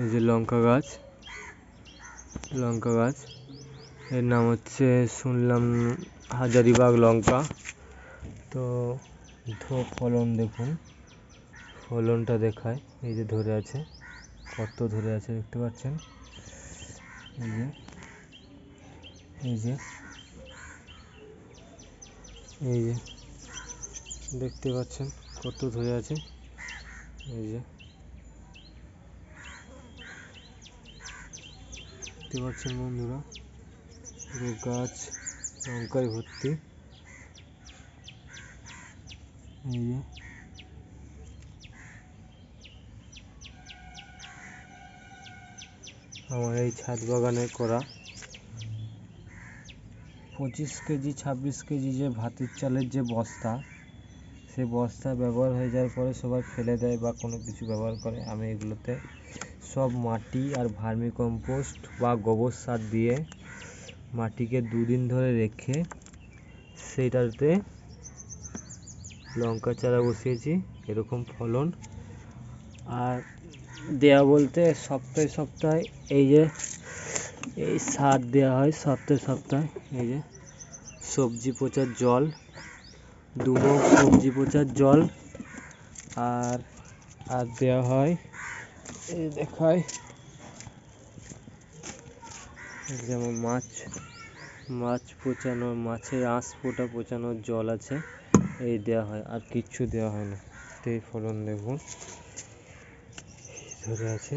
এই যে লঙ্কা গাছ, লঙ্কা গাছ এর নাম হচ্ছে শুনলাম হাজারিবাগ লঙ্কা। তো ফলন দেখুন, ফলনটা দেখায়। এই যে ধরে আছে, কত ধরে আছে দেখতে পাচ্ছেন। এই যে এই যে এই যে দেখতে পাচ্ছেন কত ধরে আছে। এই যে দেখতে পাচ্ছেন বন্ধুরা, পুরো গাছ লঙ্কায় ভর্তি। এই যে আমার এই ছাদ বাগানে করা 25 কেজি 26 কেজি যে ভাতের চালের যে বস্তা, সে বস্তা ব্যবহার হয়ে যাওয়ার পরে সবাই ফেলে দেয় বা কোনো কিছু ব্যবহার করে। আমি এগুলোতে সব মাটি আর ভার্মি কম্পোস্ট বা গোবর সার দিয়ে মাটিকে 2 দিন ধরে রেখে সেইটাতে লঙ্কা চারা বসিয়েছি। এরকম ফলন। আর দেয়া বলতে সপ্তাহে সপ্তাহে এই যে এই সার দেওয়া হয় সপ্তাহে সপ্তাহে। এই যে সবজি পচার জল, 2 মগ সবজি পচার জল, আর আর দেওয়া হয় এই দেখায় যেমন মাছ পচানোর, মাছের আঁশ পচানোর জল আছে, এই দেওয়া হয়। আর কিচ্ছু দেওয়া হয় না। এই ফলন দেখুন ধরে আছে।